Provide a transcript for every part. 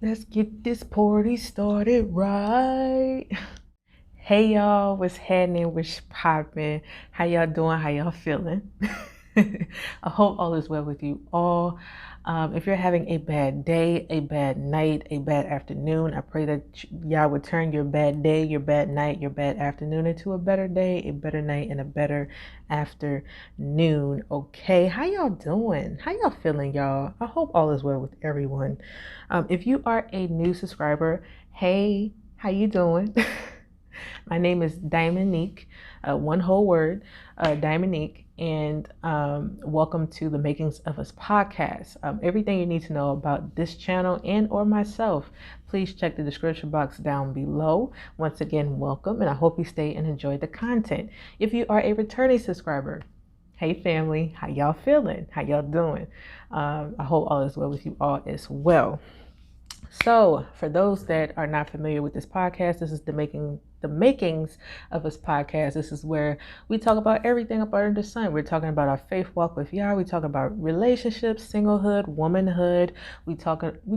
Let's get this party started right. Hey y'all, what's happening? What's popping? How y'all doing? How y'all feeling? I hope all is well with you all. If you're having a bad day, a bad night, a bad afternoon, I pray that y'all would turn your bad day, your bad night, your bad afternoon into a better day, a better night, and a better afternoon. Okay, how y'all doing? How y'all feeling, y'all? I hope all is well with everyone. If you are a new subscriber, hey, how you doing? My name is Diamondnique, one whole word, Diamondnique, and welcome to the Makings of Us podcast. Everything you need to know about this channel and or myself, please check the description box down below. Once again, welcome, and I hope you stay and enjoy the content. If you are a returning subscriber, hey family, how y'all feeling? How y'all doing? I hope all is well with you all as well. So, for those that are not familiar with this podcast, this is the makings of Us podcast. This is where we talk about everything up under the sun. We're talking about our faith walk with Yah. We talk about relationships, singlehood, womanhood. We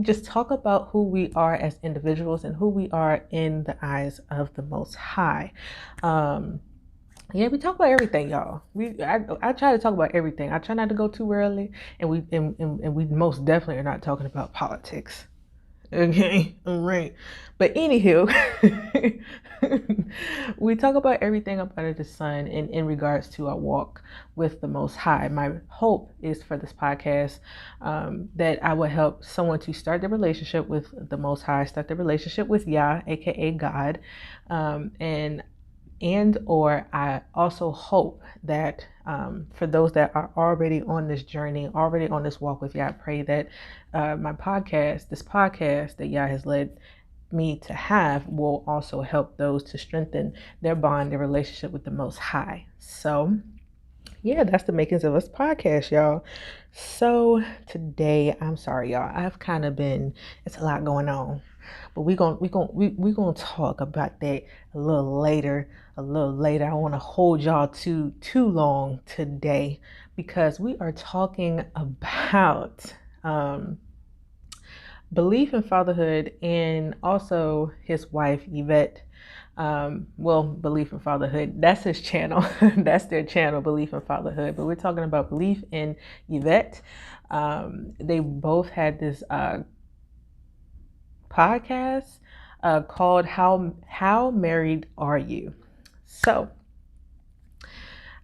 just talk about who we are as individuals and who we are in the eyes of the Most High. Yeah, we talk about everything, y'all. I try to talk about everything. I try not to go too early, and we most definitely are not talking about politics. Okay, all right. But anywho, we talk about everything up under the sun in regards to our walk with the Most High. My hope is for this podcast that I will help someone to start their relationship with the Most High, start their relationship with Yah, aka God, and or I also hope that for those that are already on this journey, already on this walk with Yah, I pray that this podcast that Yah has led me to have will also help those to strengthen their bond, their relationship with the Most High. So yeah, that's the makings of us podcast, y'all. So today, I'm sorry, y'all. I've kind of been, it's a lot going on, but we're gonna talk about that a little later. A little later. I want to hold y'all too long today because we are talking about belief in fatherhood and also his wife Yvette. Belief in fatherhood, that's his channel. That's their channel, Belief in Fatherhood. But we're talking about belief in Yvette. They both had this podcast called How Married Are You? So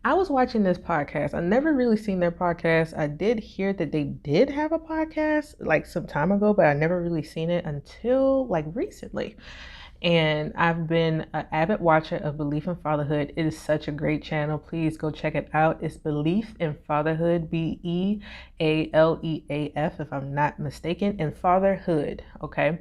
I was watching this podcast. I never really seen their podcast. I did hear that they did have a podcast like some time ago, but I never really seen it until like recently. And I've been an avid watcher of Belief in Fatherhood. It is such a great channel. Please go check it out. It's Belief in Fatherhood, Bealeaf, if I'm not mistaken, and Fatherhood. Okay.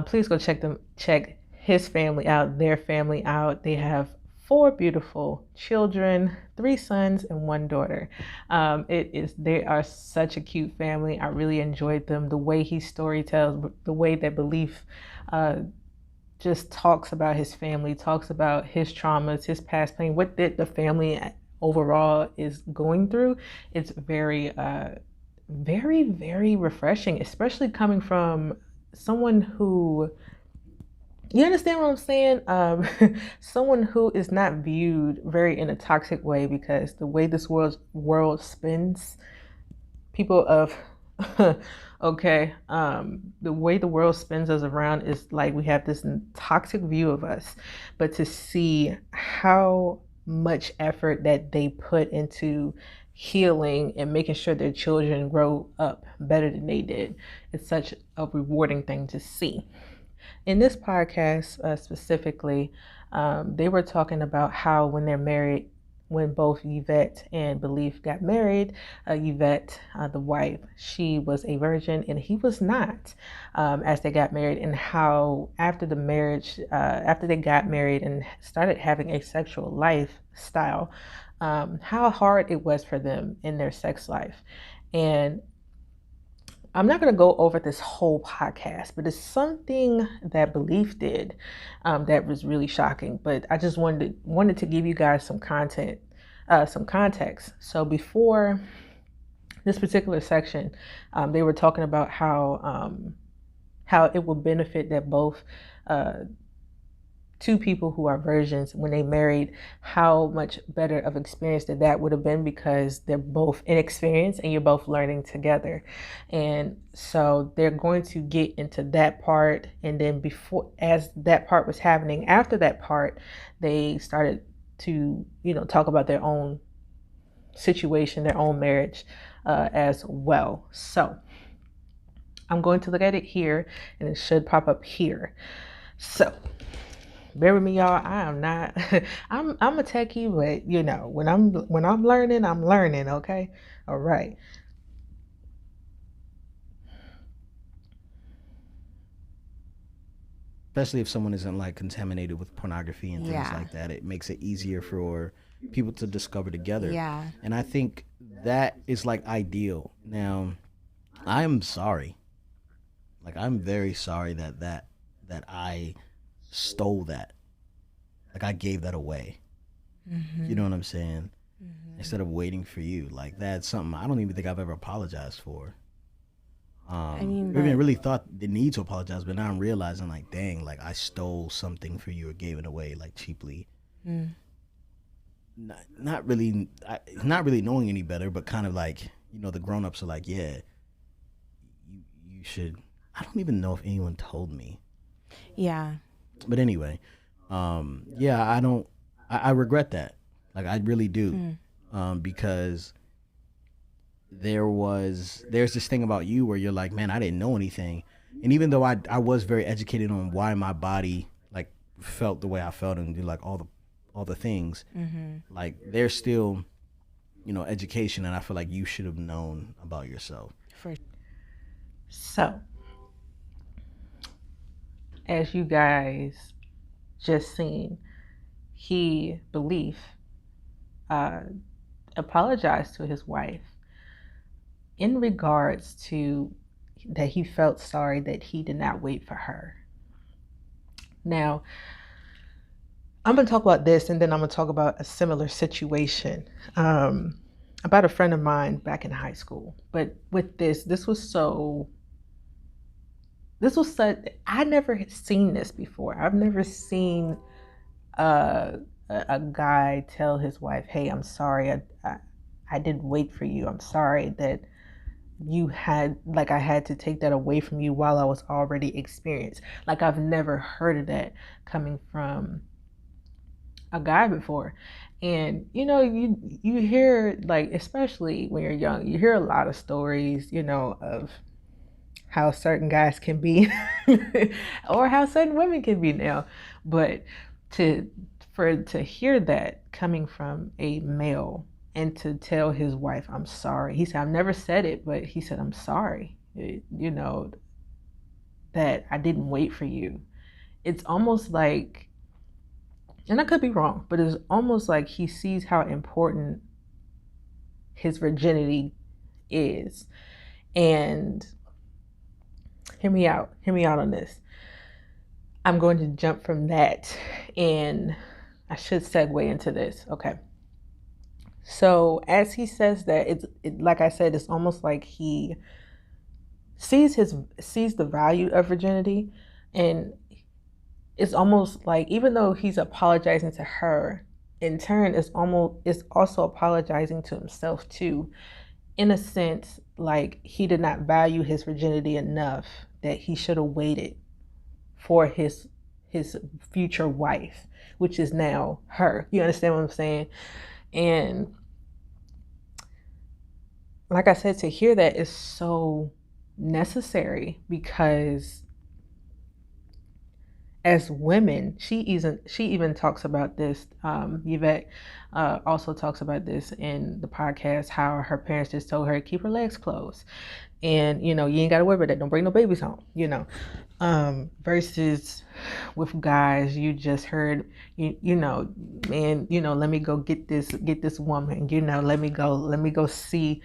Please go check his family out, their family out. They have 4 beautiful children, 3 sons and 1 daughter. They are such a cute family. I really enjoyed them. The way he story tells, the way that Belief just talks about his family, talks about his traumas, his past pain, what the family overall is going through. It's very, very, very refreshing, especially coming from someone who, you understand what I'm saying? Someone who is not viewed very in a toxic way, because the way this world spins, people of okay, the way the world spins us around is like we have this toxic view of us. But to see how much effort that they put into healing and making sure their children grow up better than they did, it's such a rewarding thing to see. In this podcast specifically, they were talking about how when they're married, when both Yvette and Belief got married, Yvette, the wife, she was a virgin and he was not, as they got married, and how after the marriage, after they got married and started having a sexual lifestyle, how hard it was for them in their sex life. And I'm not going to go over this whole podcast, but it's something that Belief did that was really shocking. But I just wanted to give you guys some context. So before this particular section, they were talking about how how it will benefit that both two people who are virgins, when they married, how much better of experience that would have been, because they're both inexperienced and you're both learning together. And so they're going to get into that part, and then before, as that part was happening, after that part, they started to talk about their own situation, their own marriage as well. So I'm going to look at it here, and it should pop up here. So bear with me, y'all. I am not I'm a techie, but when I'm learning, I'm learning, okay? All right. Especially if someone isn't like contaminated with pornography and things Yeah. like that, it makes it easier for people to discover together. Yeah. And I think that is like ideal. Now, I am sorry. Like I'm very sorry that I stole that. Like I gave that away. You know what I'm saying? Instead of waiting for you. Like that's something I don't even think I've ever apologized for. I mean, I even but really thought the need to apologize, but now I'm realizing like, dang, like I stole something for you or gave it away like cheaply. Not really, not really knowing any better, but kind of like the grown ups are like, yeah, you should. I don't even know if anyone told me, yeah. but anyway, yeah, I don't. I regret that. Like I really do, because there's this thing about you where you're like, man, I didn't know anything, and even though I was very educated on why my body like felt the way I felt and do like all the things, like there's still education, and I feel like you should have known about yourself. For So as you guys just seen, he belief uh, apologized to his wife in regards to that he felt sorry that he did not wait for her. Now, I'm going to talk about this, and then I'm going to talk about a similar situation about a friend of mine back in high school. But with this was such, I never had seen this before. I've never seen a guy tell his wife, "Hey, I'm sorry. I didn't wait for you. I'm sorry that I had to take that away from you while I was already experienced." Like I've never heard of that coming from a guy before. And you hear, like, especially when you're young, you hear a lot of stories, of how certain guys can be or how certain women can be now. But to hear that coming from a male, and to tell his wife, "I'm sorry." He said, "I've never said it, but," he said, "I'm sorry, that I didn't wait for you." It's almost like, and I could be wrong, but it's almost like he sees how important his virginity is. And hear me out on this. I'm going to jump from that, and I should segue into this. Okay. So as he says that, like I said, it's almost like he sees the value of virginity, and it's almost like, even though he's apologizing to her, in turn it's also apologizing to himself too, in a sense, like he did not value his virginity enough, that he should have waited for his future wife, which is now her. You understand what I'm saying? And like I said, to hear that is so necessary, because as women, she even talks about this. Yvette also talks about this in the podcast, how her parents just told her to keep her legs closed, and you ain't got to worry about that. Don't bring no babies home. Versus with guys, you just heard, man, let me go get this woman, let me go see,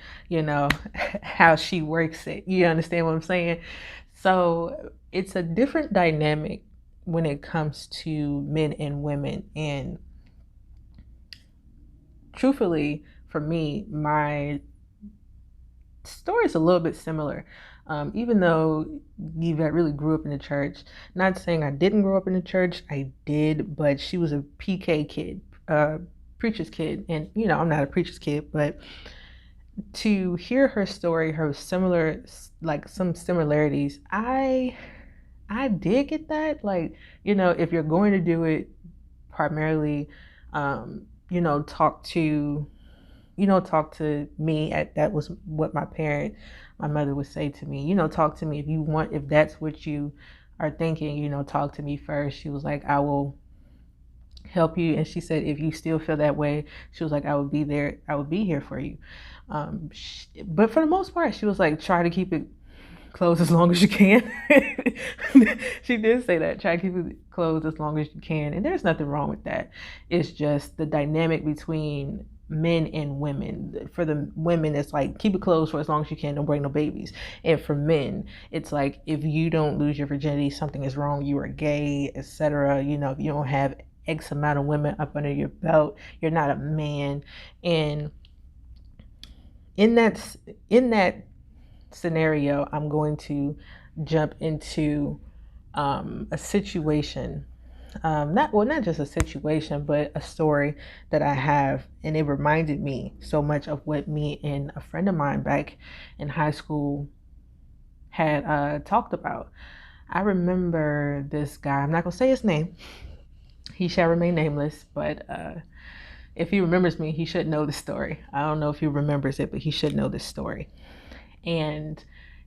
how she works it. You understand what I'm saying? So it's a different dynamic when it comes to men and women. And truthfully, for me, my story is a little bit similar. Even though Yvette really grew up in the church, not saying I didn't grow up in the church, I did, but she was a PK kid, preacher's kid. And, I'm not a preacher's kid, but to hear her story, her similar, like some similarities, I did get that. Like, if you're going to do it primarily, talk to talk to me. That was what my mother would say to me. Talk to me if you want, if that's what you are thinking. Talk to me first. She was like, I will help you. And she said, if you still feel that way, she was like, I would be there. I would be here for you. But for the most part, she was like, try to keep it closed as long as you can. She did say that. Try to keep it closed as long as you can. And there's nothing wrong with that. It's just the dynamic between men and women. For the women, it's like, keep it closed for as long as you can, don't bring no babies. And for men, it's like, if you don't lose your virginity, something is wrong, you are gay, etc. If you don't have X amount of women up under your belt, you're not a man. And in that scenario, I'm going to jump into a situation, not just a situation, but a story that I have, and it reminded me so much of what me and a friend of mine back in high school had talked about. I remember this guy. I'm not gonna say his name. He shall remain nameless, but if he remembers me, he should know the story. I don't know if he remembers it, but he should know this story. And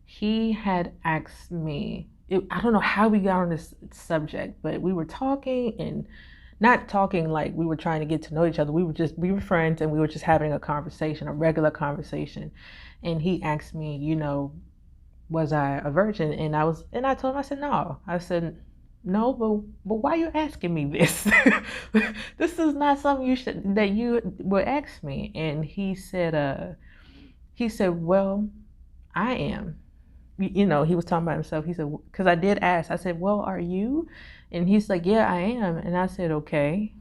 he had asked me, I don't know how we got on this subject, but we were talking, and not talking like we were trying to get to know each other. We were friends, and we were just having a conversation, a regular conversation. And he asked me, was I a virgin? And I told him, I said, no. I said, no, but why are you asking me this? This is not something you would ask me. And he said, well, I am. He was talking about himself. He said, because I did ask. I said, well, are you? And he's like, yeah, I am. And I said, okay.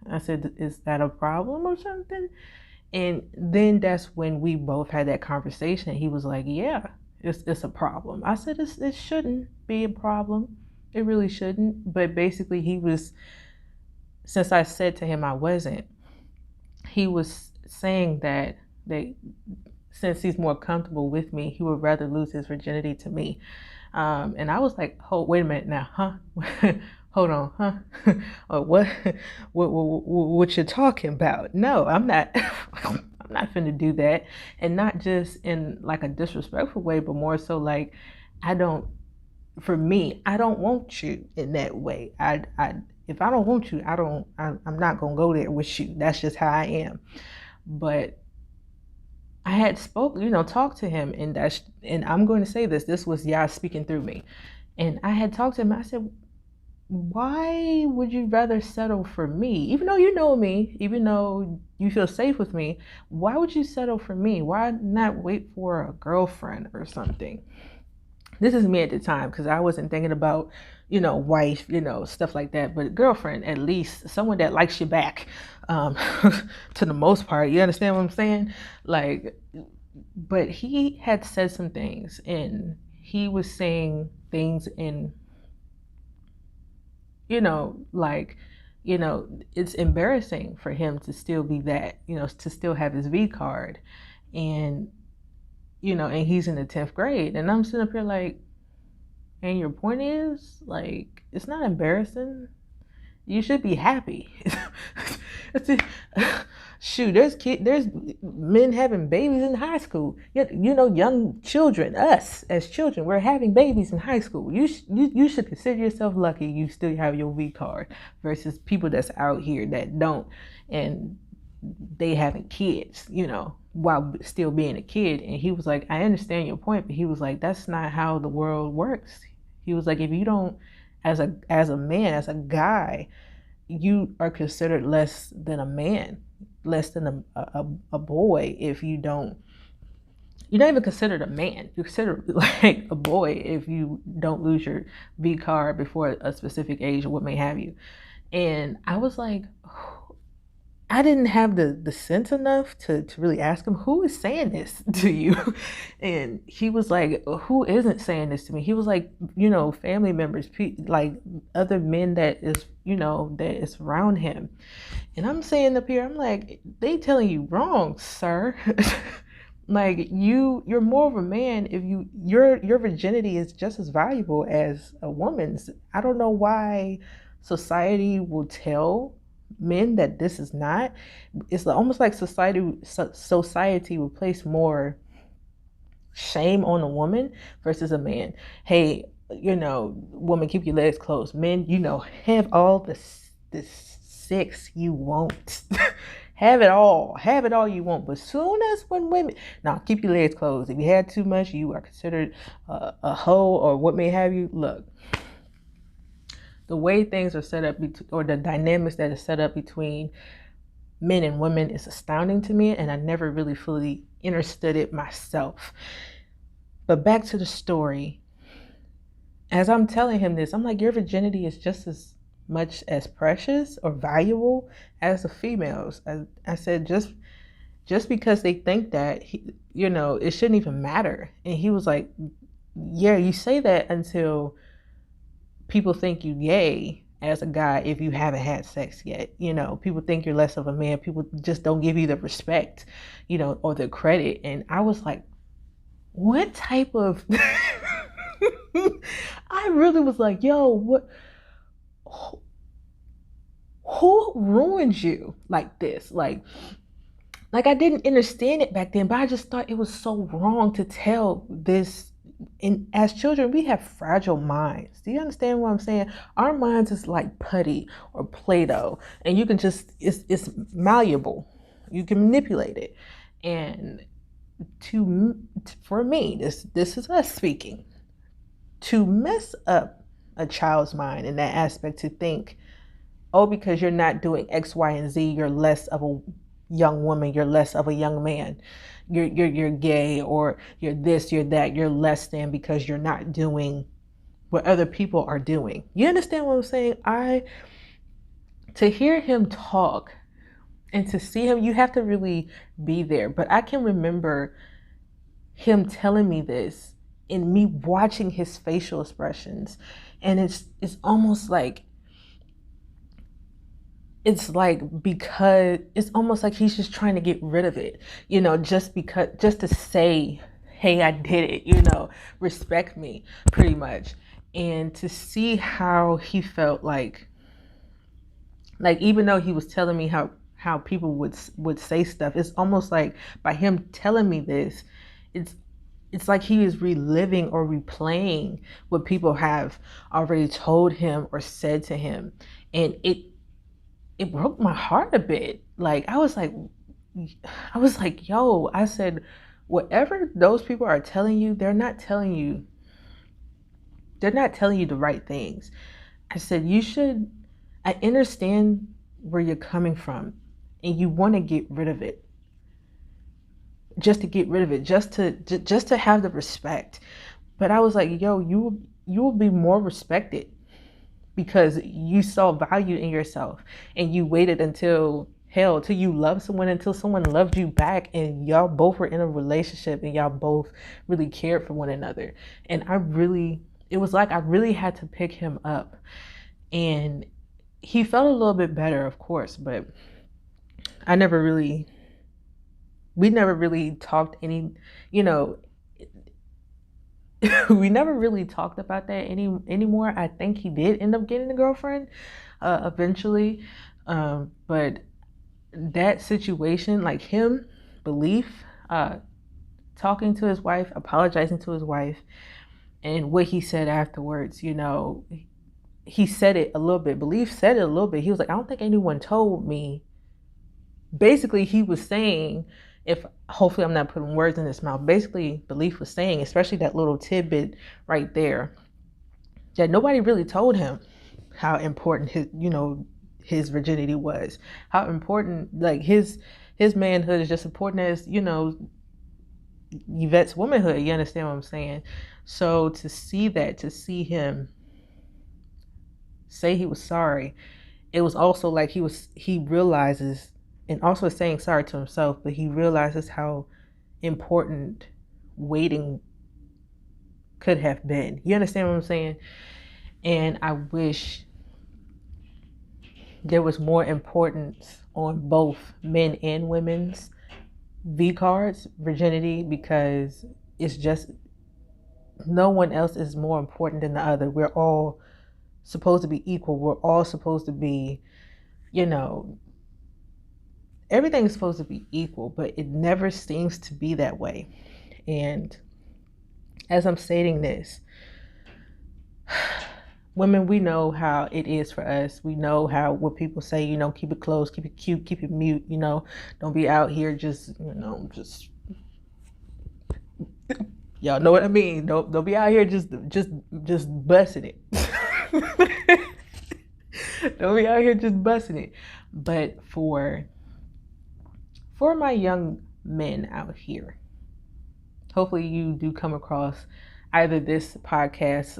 I said, is that a problem or something? And then that's when we both had that conversation. He was like, yeah, it's a problem. I said, it shouldn't be a problem. It really shouldn't. But basically, since I said to him I wasn't, he was saying that since he's more comfortable with me, he would rather lose his virginity to me. And I was like, oh, wait a minute now, huh? Hold on, huh? Or what you're talking about? No, I'm not. I'm not finna do that. And not just in like a disrespectful way, but more so like, for me, I don't want you in that way. If I don't want you, I'm not gonna go there with you. That's just how I am. But I had talked to him, and I'm going to say this was Yah speaking through me. And I had talked to him. I said, why would you rather settle for me? Even though you know me, even though you feel safe with me, why would you settle for me? Why not wait for a girlfriend or something? This is me at the time, because I wasn't thinking about, wife, stuff like that. But girlfriend, at least someone that likes you back, to the most part. You understand what I'm saying? Like, but he had said some things, and he was saying things in, it's embarrassing for him to still be that, to still have his V card. And and he's in the 10th grade. And I'm sitting up here like, and your point is, like, it's not embarrassing. You should be happy. Shoot, there's men having babies in high school. Young children, us as children, we're having babies in high school. You should consider yourself lucky you still have your V card versus people that's out here that don't, and they having kids, while still being a kid. And he was like, I understand your point, but he was like, that's not how the world works. He was like, if you don't, as a man, as a guy, you are considered less than a man, less than a boy if you don't. You're not even considered a man. You're considered like a boy if you don't lose your V card before a specific age or what may have you. And I was like, I didn't have the sense enough to really ask him, who is saying this to you? And he was like, who isn't saying this to me? He was like, family members, like other men that is, that is around him. And I'm saying up here, I'm like, they telling you wrong, sir. Like you're more of a man if your virginity is just as valuable as a woman's. I don't know why society will tell men that this is not. It's almost like society will place more shame on a woman versus a man. Hey, woman, keep your legs closed. Men, have all the sex you want. Have it all you want. But soon as when women, now keep your legs closed. If you had too much, you are considered a hoe or what may have you. Look, the way things are set up, or the dynamics that is set up between men and women is astounding to me, and I never really fully understood it myself. But back to the story. As I'm telling him this, I'm like, your virginity is just as much as precious or valuable as the females. I said, just because they think that, it shouldn't even matter. And he was like, yeah, you say that until people think you gay as a guy if you haven't had sex yet. People think you're less of a man. People just don't give you the respect, or the credit. And I was like, what type of I really was like, yo, what, who ruined you like this? Like I didn't understand it back then, but I just thought it was so wrong to tell this. And as children, we have fragile minds. Do you understand what I'm saying? Our minds is like putty or Play-Doh, and you can just, it's malleable. You can manipulate it. And for me, this is us speaking. To mess up a child's mind in that aspect, to think, oh, because you're not doing X, Y, and Z, you're less of a young woman, you're less of a young man, you're gay, or you're this, you're that, you're less than because you're not doing what other people are doing. You understand what I'm saying? To hear him talk and to see him, you have to really be there. But I can remember him telling me this and me watching his facial expressions, and it's almost like, because it's almost like he's just trying to get rid of it, just to say, hey, I did it, respect me, pretty much. And to see how he felt, like even though he was telling me how people would say stuff, it's almost like by him telling me this, it's like he is reliving or replaying what people have already told him or said to him. And it broke my heart a bit. Like, I was like, yo, I said, whatever those people are telling you, they're not telling you the right things. I said, I understand where you're coming from, and you want to get rid of it. Just to get rid of it, just to have the respect. But I was like, yo, you will be more respected because you saw value in yourself, and you waited till you loved someone, until someone loved you back, and y'all both were in a relationship and y'all both really cared for one another. And it was like I really had to pick him up, and he felt a little bit better, of course, but we never really talked we never really talked about that anymore. I think he did end up getting a girlfriend eventually, but that situation, like him, Belief, talking to his wife, apologizing to his wife, and what he said afterwards, he said it a little bit. Belief said it a little bit. He was like, I don't think anyone told me. Basically, he was saying, hopefully I'm not putting words in his mouth, basically Belief was saying, especially that little tidbit right there, that nobody really told him how important his virginity was, how important, like his manhood is just important as, Yvette's womanhood. You understand what I'm saying? So to see him say he was sorry, it was also like he realizes and also saying sorry to himself, but he realizes how important waiting could have been. You understand what I'm saying? And I wish there was more importance on both men and women's V cards, virginity, because it's just no one else is more important than the other. We're all supposed to be equal. We're all supposed to be, you know, everything's supposed to be equal, but it never seems to be that way. And as I'm stating this, women, we know how it is for us. We know how what people say, keep it close, keep it cute, keep it mute, don't be out here just, just y'all know what I mean. Don't be out here just busting it. Don't be out here just busting it. But for my young men out here, hopefully you do come across either this podcast,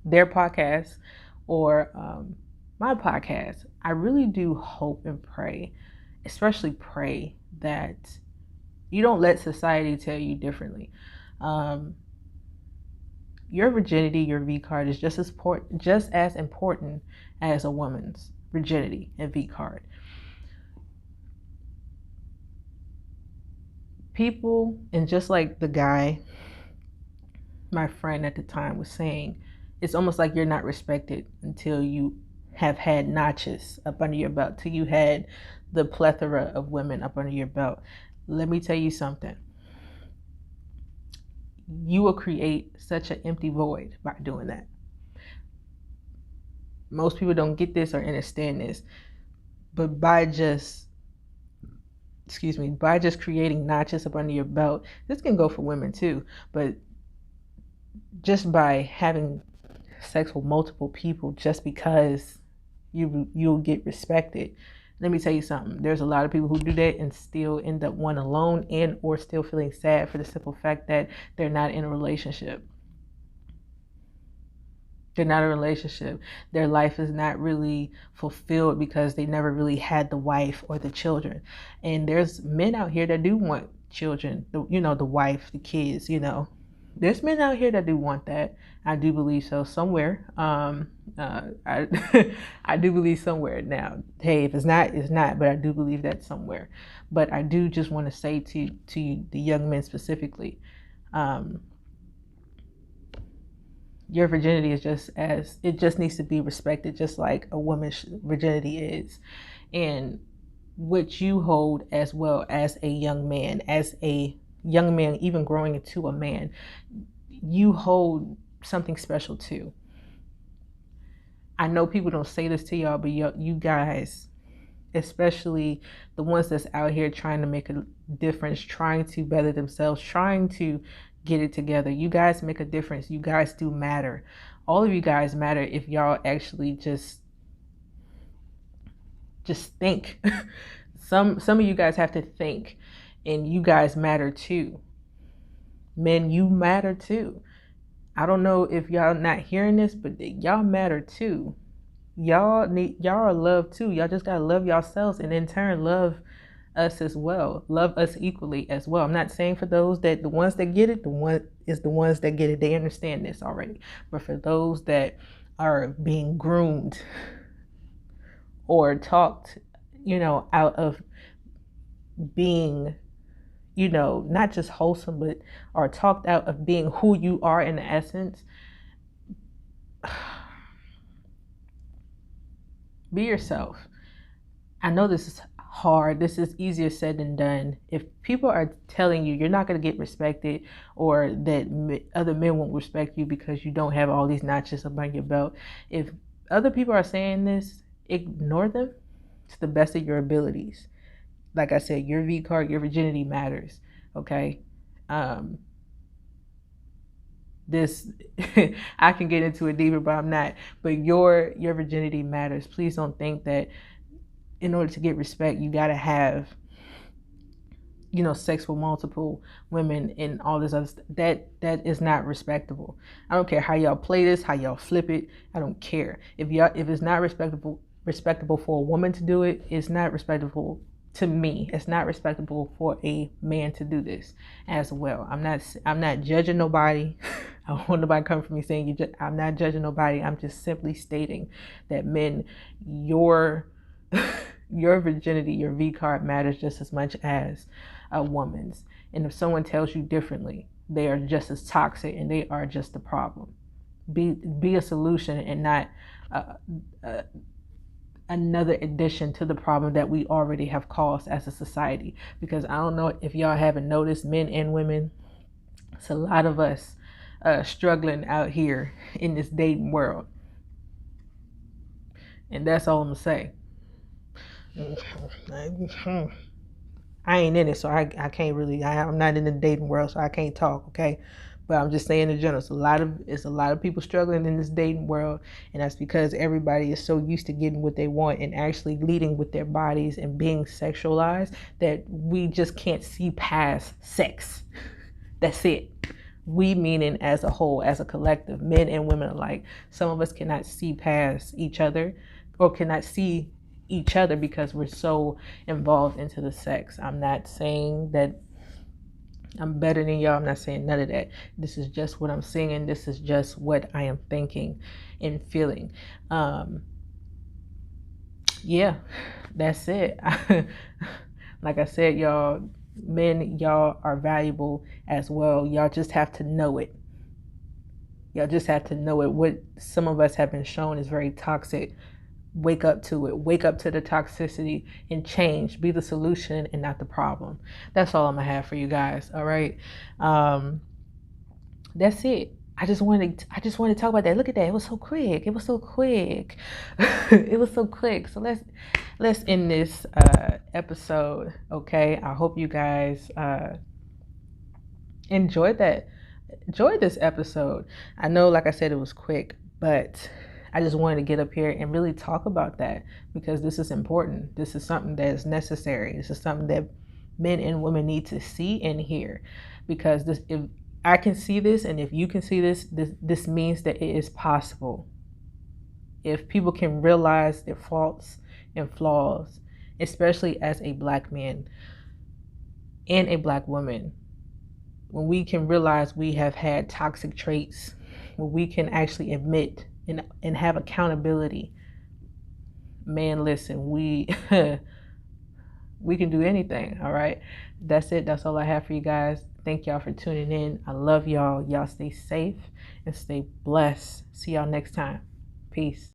their podcast, or my podcast. I really do hope and pray, especially pray, that you don't let society tell you differently. Your virginity, your V card, is just as important as a woman's virginity and V card. People, and just like the guy, my friend at the time, was saying, it's almost like you're not respected until you have had notches up under your belt, till you had the plethora of women up under your belt. Let me tell you something. You will create such an empty void by doing that. Most people don't get this or understand this, but by just creating notches up under your belt, this can go for women too, but just by having sex with multiple people just because you'll get respected. Let me tell you something. There's a lot of people who do that and still end up one alone and or still feeling sad for the simple fact that they're not in a relationship. They're not in a relationship. Their life is not really fulfilled because they never really had the wife or the children. And there's men out here that do want children, the wife, the kids, There's men out here that do want that. I do believe so somewhere. I I do believe somewhere. Now, hey, if it's not, it's not. But I do believe that somewhere. But I do just want to say to you, the young men specifically, your virginity is it just needs to be respected, just like a woman's virginity is, and what you hold as well as a young man, even growing into a man, you hold something special too. I know people don't say this to y'all, but you guys, especially the ones that's out here trying to make a difference, trying to better themselves, trying to get it together, you guys make a difference. You guys do matter. All of you guys matter if y'all actually just think. Some of you guys have to think, and you guys matter too. Men, you matter too. I don't know if y'all not hearing this, but y'all matter too. Y'all are loved too. Y'all just gotta love yourselves, and in turn love us as well. Love us equally as well. I'm not saying for those that the ones that get it, the ones that get it, they understand this already. But for those that are being groomed or talked, out of being, not just wholesome, but are talked out of being who you are in essence, be yourself. I know this is hard. This is easier said than done. If people are telling you you're not going to get respected, or that other men won't respect you because you don't have all these notches up on your belt, if other people are saying this, ignore them to the best of your abilities. Like I said, your V card, your virginity matters. Okay. This I can get into it deeper, but I'm not. But your virginity matters. Please don't think that in order to get respect, you gotta have, sex with multiple women and all this other stuff. That is not respectable. I don't care how y'all play this, how y'all flip it. I don't care. If it's not respectable, respectable for a woman to do it, it's not respectable to me. It's not respectable for a man to do this as well. I'm not judging nobody. I don't want nobody coming for me saying I'm not judging nobody. I'm just simply stating that men, your your virginity, your V card matters just as much as a woman's. And if someone tells you differently, they are just as toxic and they are just the problem. Be a solution and not another addition to the problem that we already have caused as a society. Because I don't know if y'all haven't noticed, men and women, it's a lot of us struggling out here in this dating world. And that's all I'm gonna say. I ain't in it, so I can't really. I'm not in the dating world, so I can't talk. Okay, but I'm just saying in general, it's a lot of people struggling in this dating world, and that's because everybody is so used to getting what they want and actually leading with their bodies and being sexualized that we just can't see past sex. That's it. We meaning as a whole, as a collective, men and women alike. Some of us cannot see past each other or cannot see each other because we're so involved into the sex. I'm not saying that I'm better than y'all. I'm not saying none of that. This is just what I'm seeing. This is just what I am thinking and feeling. Yeah, that's it. Like I said, y'all, men, y'all are valuable as well. Y'all just have to know it. Y'all just have to know it. What some of us have been shown is very toxic. Wake up to it. Wake up to the toxicity and change. Be the solution and not the problem. That's all I'm gonna have for you guys. All right. That's it. I just wanted to talk about that. Look at that. It was so quick. It was so quick. It was so quick. So let's end this episode. Okay. I hope you guys enjoyed this episode. I know, like I said, it was quick, but I just wanted to get up here and really talk about that because this is important. This is something that is necessary. This is something that men and women need to see and hear, because if I can see this and if you can see this means that it is possible. If people can realize their faults and flaws, especially as a Black man and a Black woman, when we can realize we have had toxic traits, when we can actually admit and have accountability, man, listen, we can do anything. All right, that's it. That's all I have for you guys. Thank y'all for tuning in. I love y'all. Y'all stay safe and stay blessed. See y'all next time. Peace.